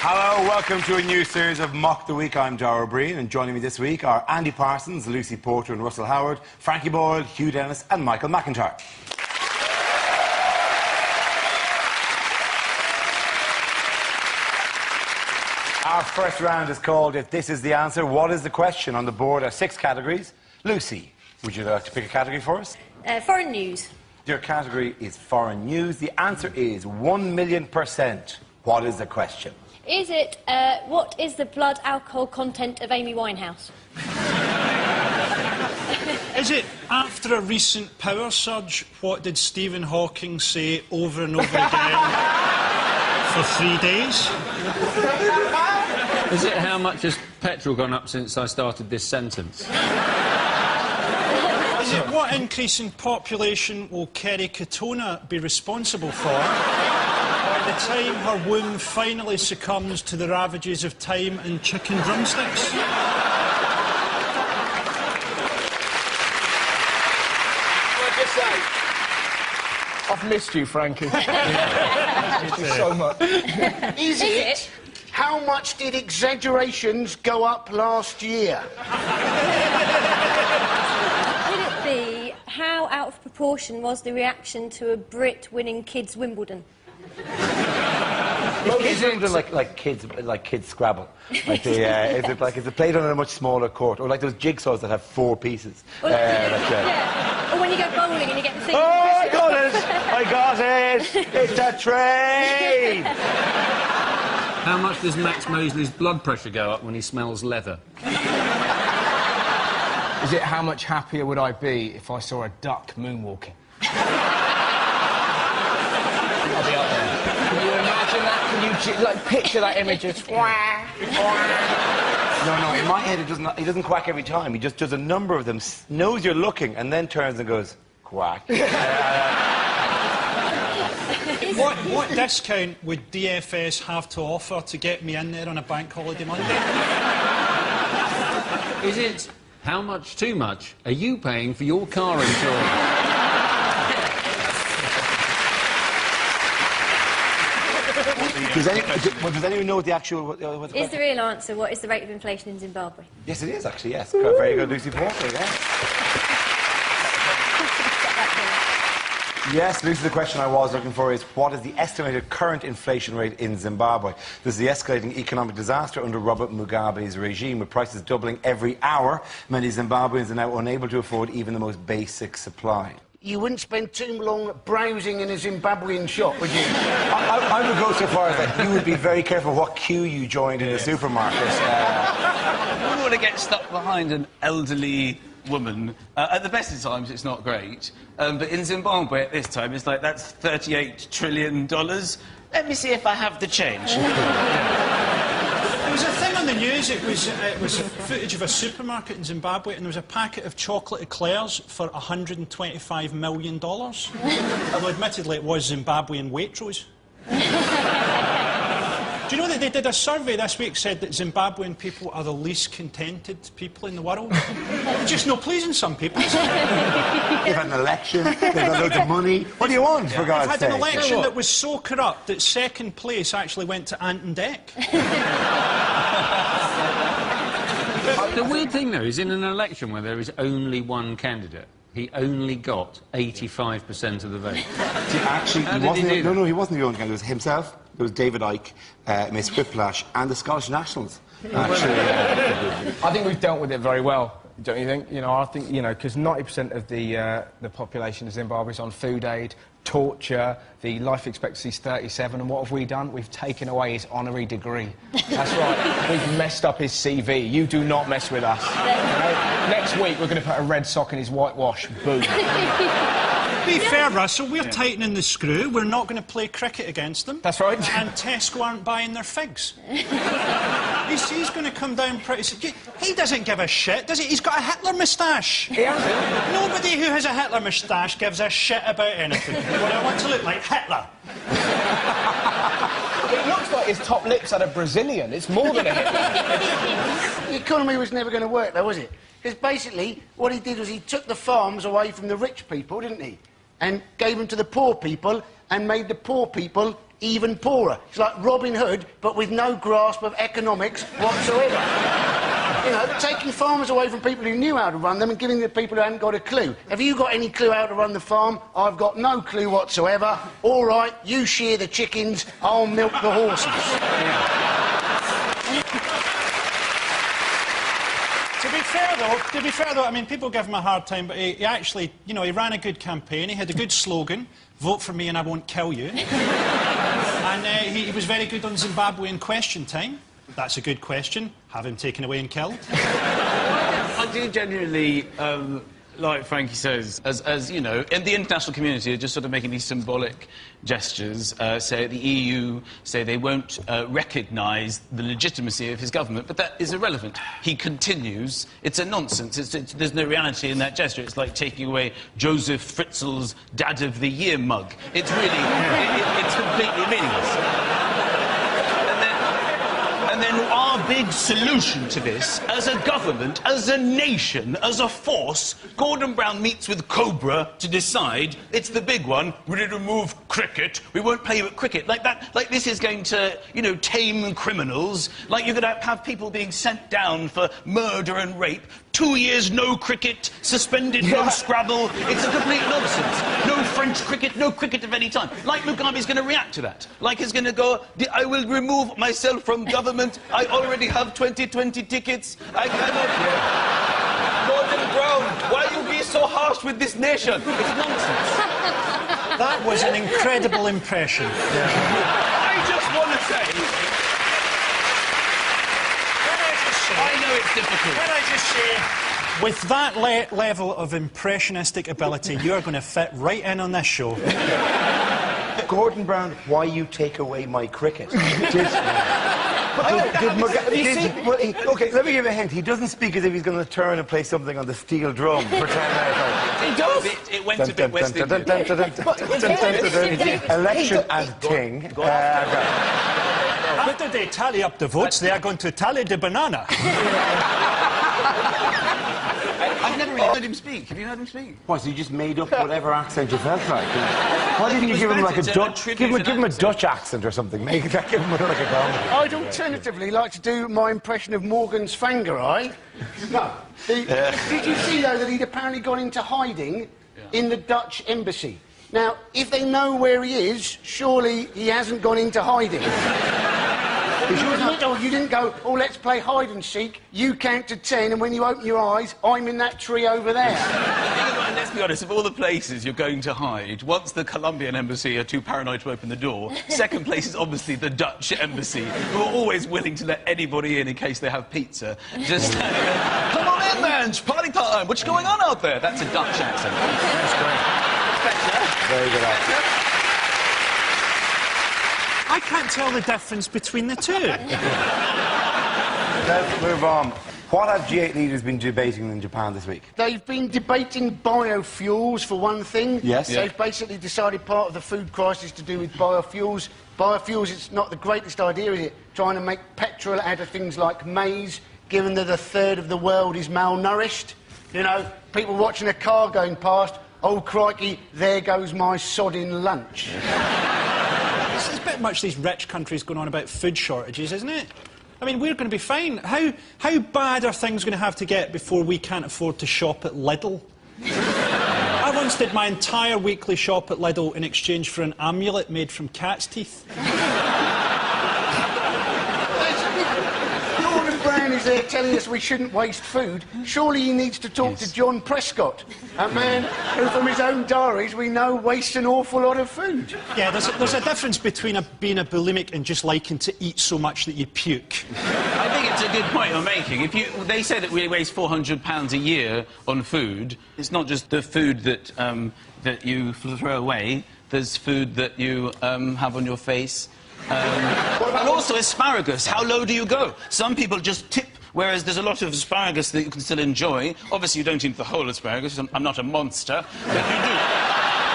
Hello, welcome to a new series of Mock the Week. I'm Dara Breen, and joining me this week are Andy Parsons, Lucy Porter and Russell Howard, Frankie Boyle, Hugh Dennis and Michael McIntyre. Our first round is called If This Is the Answer, What is the Question? On the board are 6 categories. Lucy, would you like to pick a category for us? Foreign news. Your category is foreign news. The answer is 1,000,000%. What is the question? Is it, what is the blood alcohol content of Amy Winehouse? Is it, after a recent power surge, what did Stephen Hawking say over and over again for 3 days? Is it, how much has petrol gone up since I started this sentence? Is it, what increase in population will Kerry Katona be responsible for by the time her womb finally succumbs to the ravages of time and chicken drumsticks? I've missed you, Frankie. I've missed you so much. Is it? How much did exaggerations go up last year? Would it be, how out of proportion was the reaction to a Brit winning kids Wimbledon? Kids Wimbledon like kids Scrabble. Like the, is it played on a much smaller court, or like those jigsaws that have 4 pieces? Well, yeah. Or when you go bowling and you get the thing. Oh, I got it! I got it! It's a train! How much does Max Mosley's blood pressure go up when he smells leather? Is it, how much happier would I be if I saw a duck moonwalking? I'll be up there. Can you imagine that? Can you, like, picture that image of... No, in my head he doesn't quack every time. He just does a number of them, knows you're looking, and then turns and goes, quack. What discount would DFS have to offer to get me in there on a bank holiday Monday? Is it, how much too much are you paying for your car insurance? Does anyone know what the actual... What Is the real answer, what is the rate of inflation in Zimbabwe? Yes, it is, actually, yes. Very good, Lucy Porter, yeah. Yes, Lucy, the question I was looking for is, what is the estimated current inflation rate in Zimbabwe? This is the escalating economic disaster under Robert Mugabe's regime, with prices doubling every hour. Many Zimbabweans are now unable to afford even the most basic supply. You wouldn't spend too long browsing in a Zimbabwean shop, would you? I would go so far as that you would be very careful what queue you joined in the supermarket. You wouldn't want to get stuck behind an elderly woman. At the best of times, it's not great. But in Zimbabwe at this time, it's like, that's $38 trillion. Let me see if I have the change. There was a thing on the news, it was footage of a supermarket in Zimbabwe, and there was a packet of chocolate eclairs for $125 million. Although, admittedly, it was Zimbabwean Waitrose. Do you know that they did a survey this week, said that Zimbabwean people are the least contented people in the world? Just no pleasing some people. They've had an election, they've got loads of money. What do you want, for God's sake? They've had an election that was so corrupt that second place actually went to Ant and Dec. The weird thing, though, is in an election where there is only one candidate, he only got 85% of the vote. See, actually, he wasn't the only candidate. It was himself, there was David Icke, Miss Whiplash, and the Scottish Nationals. Actually, I think we've dealt with it very well, don't you think? You know, I think, you know, because 90% of the population of Zimbabwe is on food aid, torture, the life expectancy is 37, and what have we done? We've taken away his honorary degree. That's right, we've messed up his CV. You do not mess with us. You know? Next week, we're going to put a red sock in his whitewash. Boom. Be fair, Russell, we're tightening the screw. We're not going to play cricket against them. That's right. And Tesco aren't buying their figs. He's going to come down pretty soon. He doesn't give a shit, does he? He's got a Hitler moustache. He has it. Nobody who has a Hitler moustache gives a shit about anything. Well, I want to look like Hitler. It looks like his top lips had a Brazilian. It's more than a Hitler. The economy was never going to work, though, was it? Because basically, what he did was he took the farms away from the rich people, didn't he? And gave them to the poor people, and made the poor people even poorer. It's like Robin Hood, but with no grasp of economics whatsoever. You know, taking farmers away from people who knew how to run them and giving them to people who hadn't got a clue. Have you got any clue how to run the farm? I've got no clue whatsoever. All right, you shear the chickens, I'll milk the horses. To be fair, though, I mean, people give him a hard time, but he actually, you know, he ran a good campaign. He had a good slogan, vote for me and I won't kill you. And he was very good on Zimbabwean question time. That's a good question. Have him taken away and killed. I do genuinely, like Frankie says, as you know, in the international community are just sort of making these symbolic gestures, say the EU, say they won't recognise the legitimacy of his government, but that is irrelevant. He continues. It's a nonsense. There's no reality in that gesture. It's like taking away Joseph Fritzl's Dad of the Year mug. It's really, it's completely meaningless. And then our big solution to this, as a government, as a nation, as a force, Gordon Brown meets with Cobra to decide, it's the big one, we're going to remove cricket, we won't play you at cricket. Like that, like this is going to, you know, tame criminals, like you're going to have people being sent down for murder and rape. 2 years, no cricket, suspended, no Scrabble. It's a complete nonsense. No French cricket, no cricket of any time. Like Mugabe's going to react to that. Like he's going to go, I will remove myself from government. I already have 2020 tickets. I cannot... Gordon Brown, why you be so harsh with this nation? It's nonsense. That was an incredible impression. I just want to say... I know it's difficult. Can I just say, with that level of impressionistic ability, you're going to fit right in on this show. Gordon Brown, why you take away my cricket? Okay, let me give you a hint. He doesn't speak as if he's going to turn and play something on the steel drum for 10 minutes. He does. It went a bit West Indian. Election and ting. After they tally up the votes, they are going to tally the banana. I've never really heard him speak. Have you heard him speak? What, so you just made up whatever accent you felt like? Why didn't you give him like a Dutch... Give him a Dutch accent or something. Make that give him like a comedy. I'd alternatively like to do my impression of Morgan's Fangarai. No. Did you see, though, that he'd apparently gone into hiding in the Dutch embassy? Now, if they know where he is, surely he hasn't gone into hiding. You didn't go, oh, let's play hide and seek, you count to 10, and when you open your eyes, I'm in that tree over there. Let's be honest, of all the places you're going to hide, once the Colombian embassy are too paranoid to open the door, second place is obviously the Dutch embassy, who are always willing to let anybody in case they have pizza. Just, come on in, man, it's party time, what's going on out there? That's a Dutch accent. That's great. Very good accent. I can't tell the difference between the two. Let's move on. What have G8 leaders been debating in Japan this week? They've been debating biofuels, for one thing. Yes. Yeah. They've basically decided part of the food crisis to do with biofuels. Biofuels, it's not the greatest idea, is it? Trying to make petrol out of things like maize, given that a third of the world is malnourished. You know, people watching a car going past, oh, crikey, there goes my sodding lunch. It's a bit much these rich countries going on about food shortages, isn't it? I mean, we're going to be fine. How bad are things going to have to get before we can't afford to shop at Lidl? I once did my entire weekly shop at Lidl in exchange for an amulet made from cat's teeth. Gordon Brown is there telling us we shouldn't waste food. Surely he needs to talk to John Prescott, a man who, from his own diaries, we know wastes an awful lot of food. Yeah, there's a difference between being a bulimic and just liking to eat so much that you puke. I think it's a good point you're making. They say that we waste £400 a year on food. It's not just the food that you throw away. There's food that you have on your face. And also asparagus. How low do you go? Some people just tip, whereas there's a lot of asparagus that you can still enjoy. Obviously, you don't eat the whole asparagus. I'm not a monster, but you do.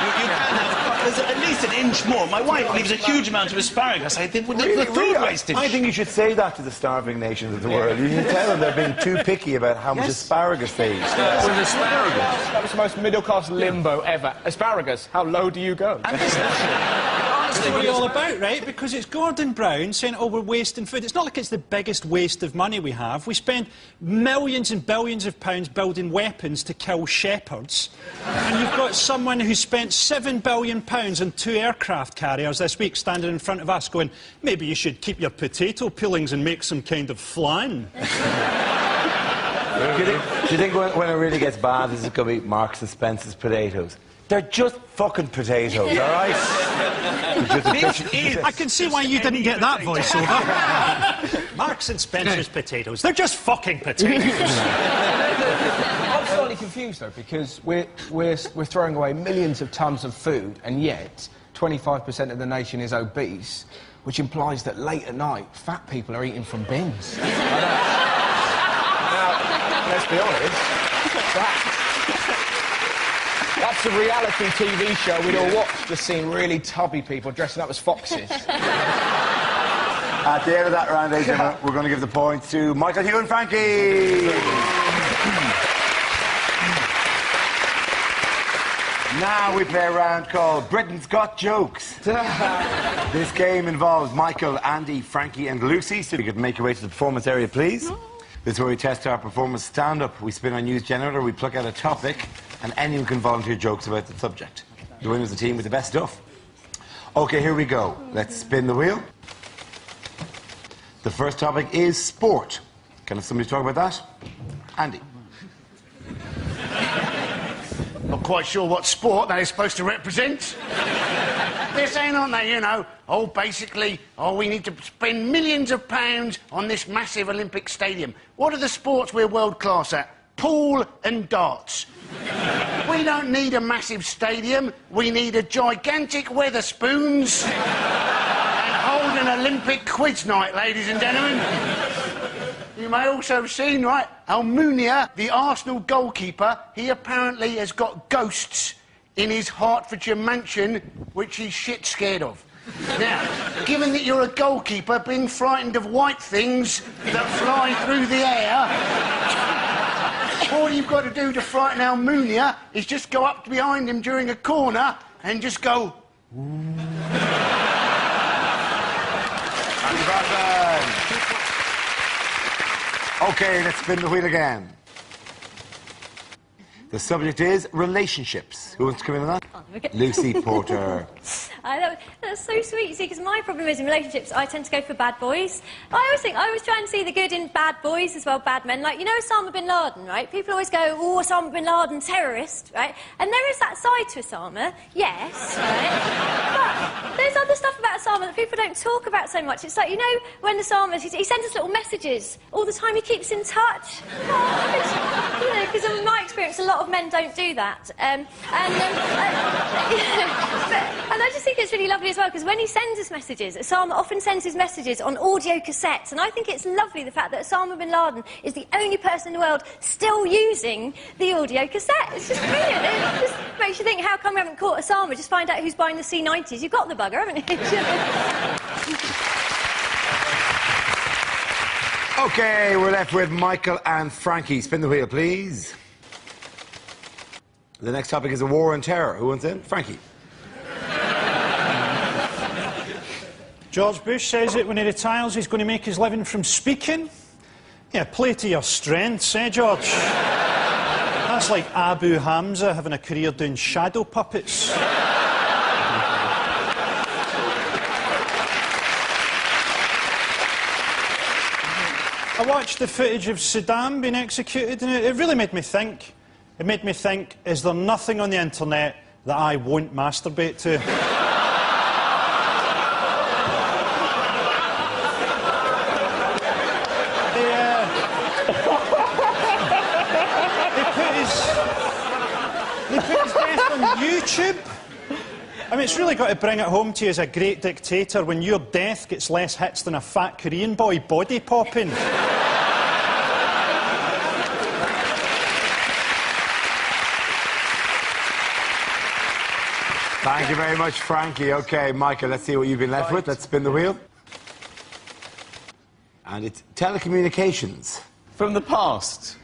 You can have... There's at least an inch more. My wife leaves a huge amount of asparagus. I think the food wastage. I think you should say that to the starving nations of the world. You should tell them they're being too picky about how much asparagus they eat. With asparagus. That was the most middle-class limbo ever. Asparagus, how low do you go? And that story all about, right? Because it's Gordon Brown saying, oh, we're wasting food. It's not like it's the biggest waste of money we have. We spend millions and billions of pounds building weapons to kill shepherds. And you've got someone who spent £7 billion on 2 aircraft carriers this week standing in front of us going, maybe you should keep your potato peelings and make some kind of flan. Do you think when it really gets bad, this is going to be Marks and Spencer's potatoes? They're just fucking potatoes, all right? I can see why you didn't get that voiceover. Marks and Spencer's potatoes. They're just fucking potatoes. I'm slightly confused, though, because we're throwing away millions of tons of food, and yet 25% of the nation is obese, which implies that late at night, fat people are eating from bins. Let's be honest, that's a reality TV show we'd all watch, just seeing really tubby people dressing up as foxes. At the end of that round, ladies and gentlemen, we're going to give the points to Michael, Hugh and Frankie. Now we play a round called Britain's Got Jokes. This game involves Michael, Andy, Frankie and Lucy, so you could make your way to the performance area, please. This is where we test our performance stand-up. We spin our news generator, we pluck out a topic, and anyone can volunteer jokes about the subject. The winner's the team with the best stuff. OK, here we go. Let's spin the wheel. The first topic is sport. Can I have somebody talk about that? Andy. Not quite sure what sport that is supposed to represent. They're saying, aren't they, you know, basically, we need to spend millions of pounds on this massive Olympic stadium. What are the sports we're world-class at? Pool and darts. We don't need a massive stadium. We need a gigantic Weatherspoons and hold an Olympic quiz night, ladies and gentlemen. You may also have seen, right, Almunia, the Arsenal goalkeeper, he apparently has got ghosts in his Hertfordshire mansion, which he's shit scared of. Now, given that you're a goalkeeper, being frightened of white things that fly through the air, all you've got to do to frighten Almunia is just go up behind him during a corner and just go... OK, let's spin the wheel again. The subject is relationships. Who wants to come in on that? Lucy Porter. That's so sweet, see, because my problem is in relationships, I tend to go for bad boys. I always try and see the good in bad boys as well, bad men. Like, you know Osama bin Laden, right? People always go, oh, Osama bin Laden, terrorist, right? And there is that side to Osama, yes, right? But there's other stuff about Osama that people don't talk about so much. It's like, you know, when Osama, he sends us little messages all the time, he keeps in touch. Oh, you know, because in my experience, a lot of men don't do that. And I just think it's really lovely as well, because when he sends us messages, Osama often sends his messages on audio cassettes, and I think it's lovely the fact that Osama bin Laden is the only person in the world still using the audio cassette. It's just brilliant. It just makes you think, how come we haven't caught Osama? Just find out who's buying the C90s. You've got the bugger, haven't you? OK, we're left with Michael and Frankie. Spin the wheel, please. The next topic is a war on terror. Who wants in? Frankie. George Bush says that when he retires, he's going to make his living from speaking. Yeah, play to your strengths, eh, George? That's like Abu Hamza having a career doing shadow puppets. I watched the footage of Saddam being executed, and it really made me think. It made me think, is there nothing on the internet that I won't masturbate to? They put his death on YouTube. I mean, it's really got to bring it home to you as a great dictator when your death gets less hits than a fat Korean boy body popping. Thank you very much, Frankie. OK, Michael, let's see what you've been left with. Let's spin the wheel. And it's telecommunications. From the past.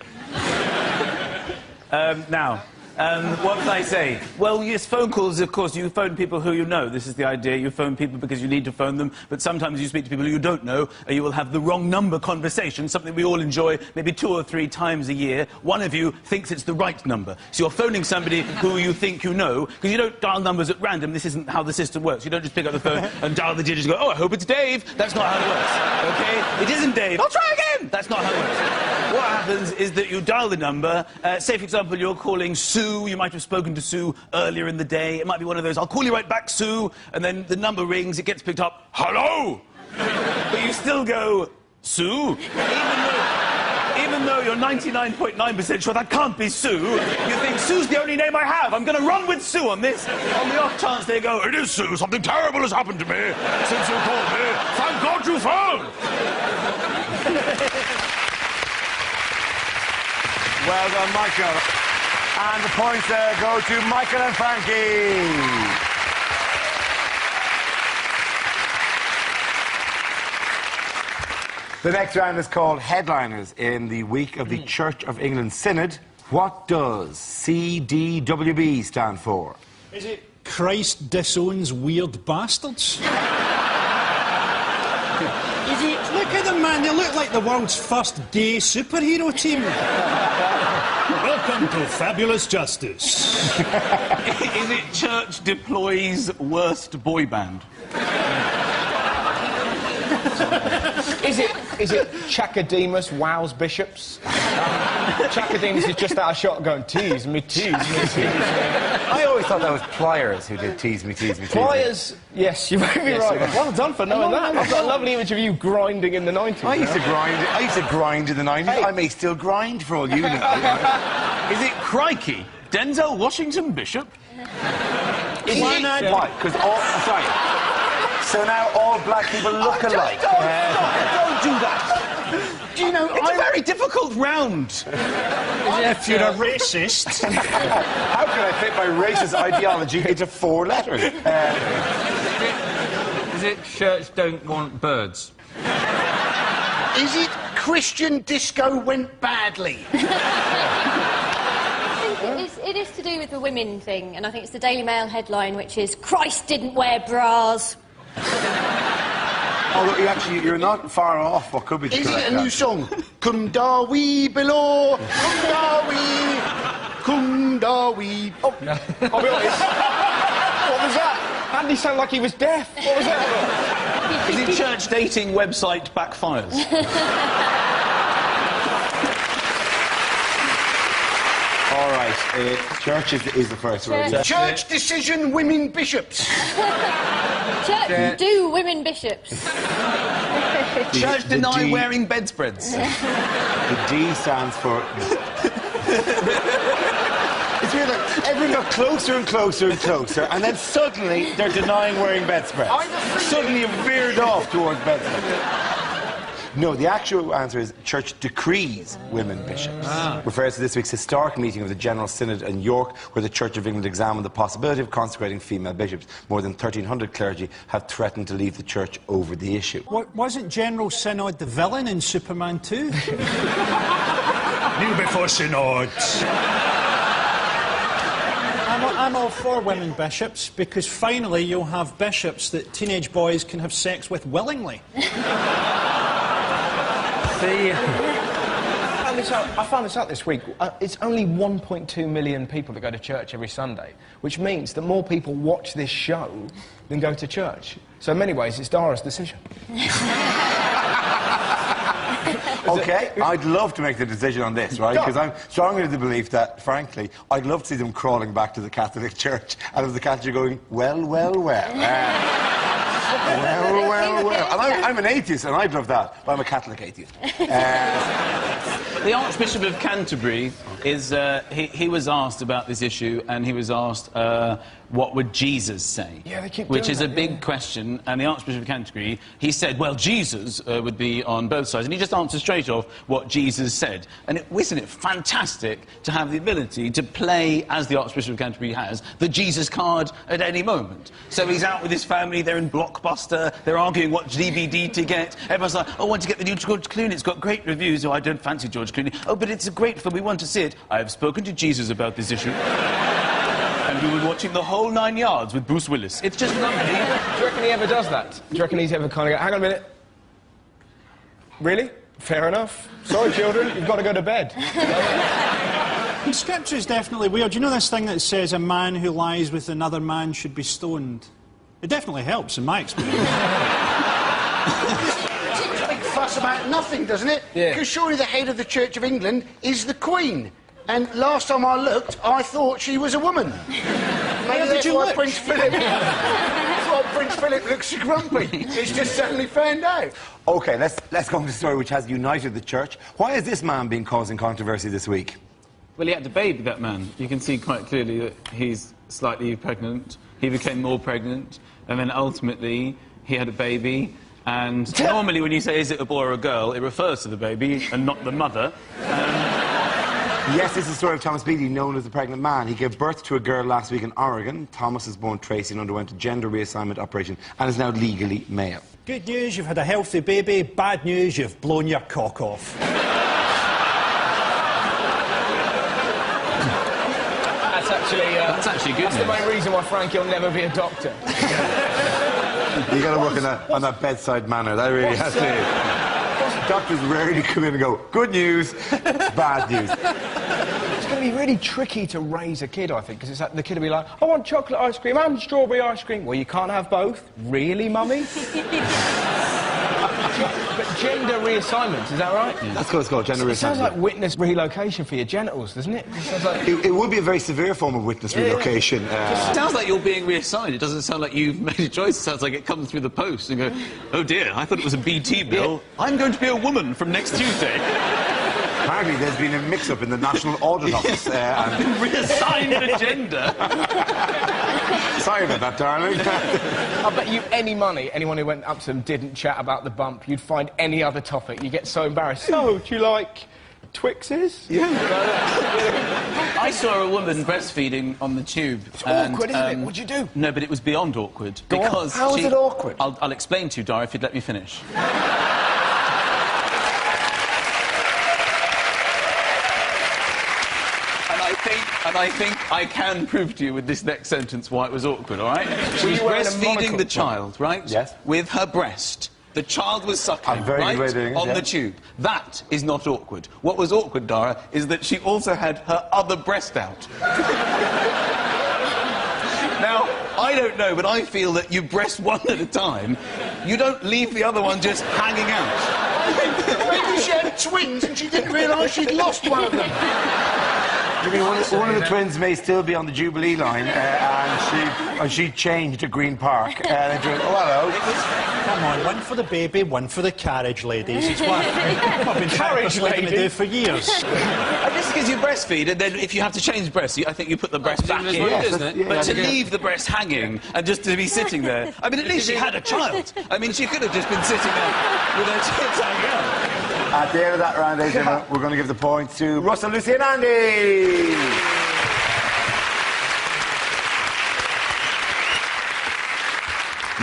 Now, What did I say? Well, yes, phone calls, of course, you phone people who you know. This is the idea. You phone people because you need to phone them, but sometimes you speak to people you don't know, and you will have the wrong number conversation, something we all enjoy maybe 2 or 3 times a year. One of you thinks it's the right number. So you're phoning somebody who you think you know, because you don't dial numbers at random. This isn't how the system works. You don't just pick up the phone and dial the digits and go, oh, I hope it's Dave. That's not how it works, OK? It isn't Dave. I'll try again. That's not how it works. What happens is that you dial the number. Say, for example, you're calling Sue. You might have spoken to Sue earlier in the day. It might be one of those, I'll call you right back, Sue. And then the number rings, it gets picked up. Hello! But you still go, Sue? Even though you're 99.9% sure that can't be Sue, you think, Sue's the only name I have. I'm going to run with Sue on this. On the off chance they go, it is Sue. Something terrible has happened to me since you called me. Thank God you phoned. Well done, Michael. And the points go to Michael and Frankie. The next round is called Headliners. In the week of the Church of England Synod, what does CDWB stand for? Is it Christ disowns weird bastards? Is it? Look at them, man. They look like the world's first gay superhero team. Welcome to Fabulous Justice. Is it Church deploys worst boy band? Is it Chakademus wows bishops? Chakademus is just out of shot going, tease me, tease me, tease me. I always thought that was Pliers who did tease me, tease me, tease me. Pliers, yes, you may be right. Well done for knowing that. I've got a lovely image of you grinding in the 90s. I used to grind in the 90s. Hey. I may still grind for all you know. Is it Crikey? Denzel Washington Bishop? Why? Because all... Sorry. So now all black people look alike. Don't do that. Do you know, it's a very difficult round. If you're a racist. How can I fit my racist ideology into 4 letters? Is it Church don't want birds? Is it Christian disco went badly? It is to do with the women thing, and I think it's the Daily Mail headline, which is Christ didn't wear bras. Although you're not far off what could be the Is correct it a new answer. song? Kundawi below, Kundawi, Kundawi. Oh, I'll be honest. What was that? Andy sounded like he was deaf. What was that? Is it Church dating website backfires? All right, Church is the first one. Church decision women bishops. Church do women bishops. Church deny wearing bedspreads. The D stands for... It's weird, like, everyone got closer and closer and closer, and then suddenly they're denying wearing bedspreads. Suddenly you veered off towards bedspreads. No, the actual answer is Church decrees women bishops. Refers to this week's historic meeting of the General Synod in York, where the Church of England examined the possibility of consecrating female bishops. More than 1,300 clergy have threatened to leave the Church over the issue. Wasn't General Synod the villain in Superman 2? Kneel before Synod. I'm all for women bishops, because finally you'll have bishops that teenage boys can have sex with willingly. I found this out this week. It's only 1.2 million people that go to church every Sunday, which means that more people watch this show than go to church. So in many ways, it's Dara's decision. OK, I'd love to make the decision on this, right? Because I'm strongly of the belief that, frankly, I'd love to see them crawling back to the Catholic Church, and of the Catholic going, well, well, well. Well. And I'm an atheist, and I'd love that, but I'm a Catholic atheist. The Archbishop of Canterbury is... he was asked about this issue, and he was asked, what would Jesus say? Yeah, they keep Which doing is that, a big question, and the Archbishop of Canterbury, he said, well, Jesus would be on both sides, and he just answered straight off what Jesus said. And isn't it fantastic to have the ability to play, as the Archbishop of Canterbury has, the Jesus card at any moment? So he's out with his family, they're in Blockbuster, they're arguing what DVD to get. Everyone's like, oh, I want to get the new George Clooney, it's got great reviews. Oh, I don't fancy George Clooney. Oh, but it's a great film, we want to see it. I have spoken to Jesus about this issue. And we were watching the whole 9 yards with Bruce Willis. It's just lovely. Do you reckon he ever does that? Do you reckon he's ever kind of go, hang on a minute. Really? Fair enough. Sorry, children, you've got to go to bed. Scripture is definitely weird. You know this thing that says a man who lies with another man should be stoned? It definitely helps, in my experience. It's a big fuss about nothing, doesn't it? Yeah. Because surely the head of the Church of England is the Queen. And last time I looked, I thought she was a woman. Maybe that's why Prince Philip... That's why Prince Philip looks so grumpy. He's just suddenly found out. OK, let's go on to the story which has united the church. Why is this man being causing controversy this week? Well, he had to baby that man. You can see quite clearly that he's slightly pregnant. He became more pregnant, and then ultimately he had a baby. And normally when you say, is it a boy or a girl, it refers to the baby and not the mother. Yes, this is the story of Thomas Beattie, known as the pregnant man. He gave birth to a girl last week in Oregon. Thomas was born Tracy and underwent a gender reassignment operation and is now legally male. Good news, you've had a healthy baby. Bad news, you've blown your cock off. That's actually good. That's the main reason why Frankie will never be a doctor. You got to work on that bedside manner. That really has to. Doctors rarely come in and go, good news, bad news. It's going to be really tricky to raise a kid, I think, because the kid will be like, I want chocolate ice cream and strawberry ice cream. Well, you can't have both. Really, Mummy? But gender reassignment, is that right? Yeah. That's what it's called, gender reassignment. It sounds like witness relocation for your genitals, doesn't it? It sounds like... It would be a very severe form of witness relocation. It sounds like you're being reassigned. It doesn't sound like you've made a choice. It sounds like it comes through the post and go, oh dear, I thought it was a BT bill. I'm going to be a woman from next Tuesday. Apparently there's been a mix-up in the National Audit Office. I've been reassigned a gender. Sorry about that, darling. I bet you any money anyone who went up to them didn't chat about the bump, you'd find any other topic. You get so embarrassed. So, do you like Twixes? Yeah. I saw a woman breastfeeding on the tube. It's awkward, isn't it? What'd you do? No, but it was beyond awkward. Go because on. How is it awkward? I'll explain to you, Dara, if you'd let me finish. And I think I can prove to you with this next sentence why it was awkward, all right? She was breastfeeding the child, right? Yes. With her breast. The child was suckling, right, on the tube. That is not awkward. What was awkward, Dara, is that she also had her other breast out. Now, I don't know, but I feel that you breast one at a time. You don't leave the other one just hanging out. Maybe she had twins and she didn't realise she'd lost one of them. I mean, one of the twins may still be on the Jubilee line, and she changed to Green Park. And she went, oh, hello. Come on, one for the baby, one for the carriage ladies. It's what I've been Carriage trying to do for years. And this is because you breastfeed, and then if you have to change breasts, I think you put the breast back in. Isn't it? But to leave the breast hanging and just to be sitting there, I mean, at least she had a child. I mean, she could have just been sitting there with her tits hanging out. At the end of that round, ladies and gentlemen, we're going to give the points to Russell, Lucy and Andy.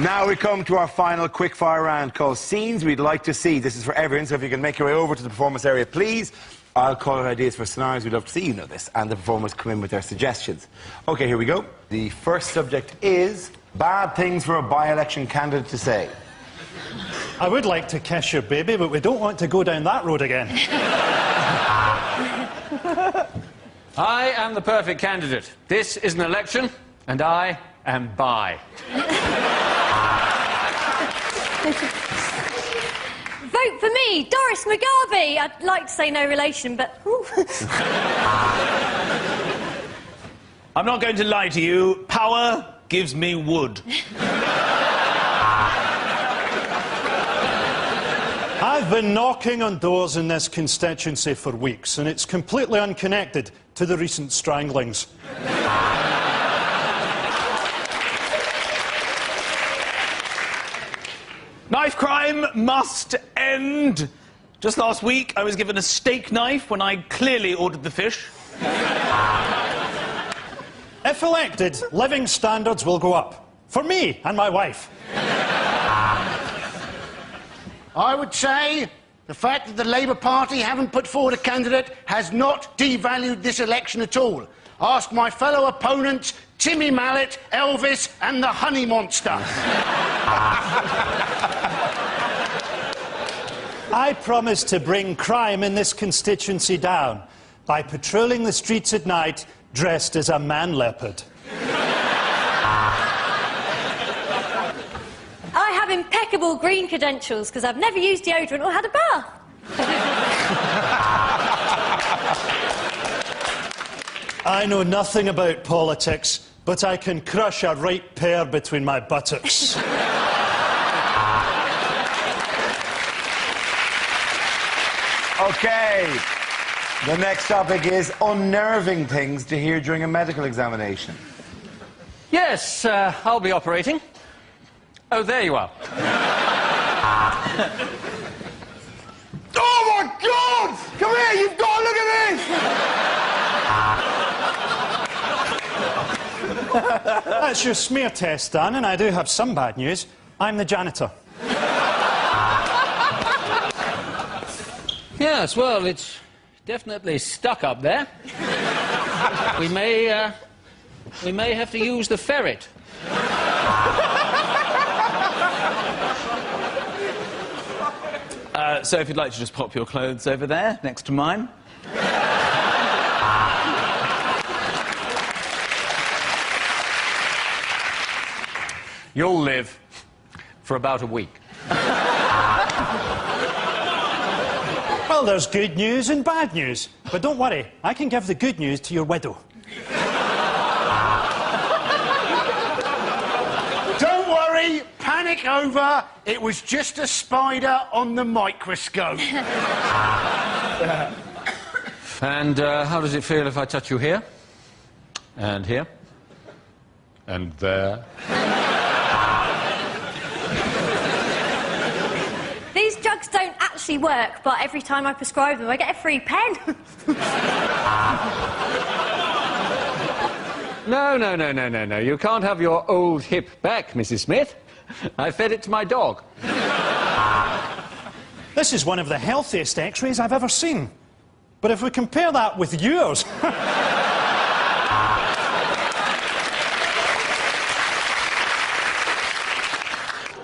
Now we come to our final quickfire round called Scenes We'd Like to See. This is for everyone, so if you can make your way over to the performance area, please. I'll call out ideas for scenarios we'd love to see, you know this, and the performers come in with their suggestions. OK, here we go. The first subject is bad things for a by-election candidate to say. I would like to kiss your baby, but we don't want to go down that road again. I am the perfect candidate. This is an election, and I am bi. Vote for me, Doris Mugabe. I'd like to say no relation, but... I'm not going to lie to you. Power gives me wood. I've been knocking on doors in this constituency for weeks, and it's completely unconnected to the recent stranglings. Knife crime must end. Just last week, I was given a steak knife when I clearly ordered the fish. If elected, living standards will go up. For me and my wife. I would say The fact that the Labour Party haven't put forward a candidate has not devalued this election at all. Ask my fellow opponents, Timmy Mallet, Elvis and the Honey Monster. I promise to bring crime in this constituency down by patrolling the streets at night dressed as a man leopard. I have impeccable green credentials because I've never used deodorant or had a bath. I know nothing about politics, but I can crush a right pair between my buttocks. OK. The next topic is unnerving things to hear during a medical examination. Yes, I'll be operating. Oh, there you are. Oh, my God! Come here, you've got to look at this! That's your smear test, Dan, and I do have some bad news. I'm the janitor. Yes, well, it's definitely stuck up there. We may have to use the ferret. So if you'd like to just pop your clothes over there, next to mine. You'll live for about a week. Well, there's good news and bad news. But don't worry, I can give the good news to your widow. Don't worry, panic over. It was just a spider on the microscope. And how does it feel if I touch you here? And here? And there? These drugs don't actually work, but every time I prescribe them, I get a free pen. No. You can't have your old hip back, Mrs. Smith. I fed it to my dog. This is one of the healthiest x-rays I've ever seen. But if we compare that with yours...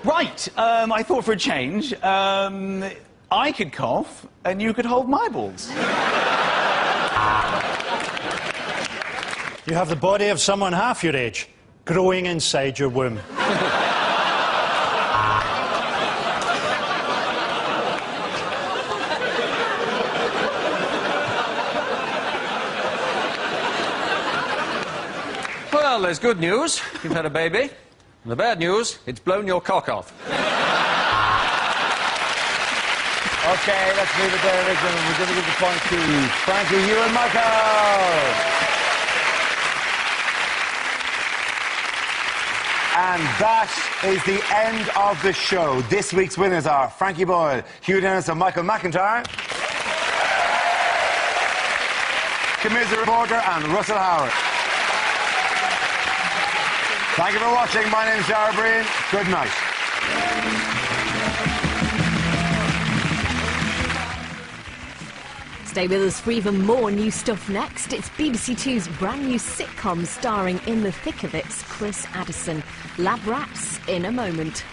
Right, I thought for a change, I could cough and you could hold my balls. You have the body of someone half your age, growing inside your womb. Well, there's good news. You've had a baby. And the bad news, it's blown your cock off. OK, let's leave it there, Richard, and we're going to give the point to Frankie, you and Michael. And that is the end of the show. This week's winners are Frankie Boyle, Hugh Dennis and Michael McIntyre, Camilla Reporter and Russell Howard. Thank you for watching. My name's Dara Breen. Good night. Stay with us for even more new stuff next. It's BBC Two's brand new sitcom starring in the thick of it, Chris Addison. Lab Rats in a moment.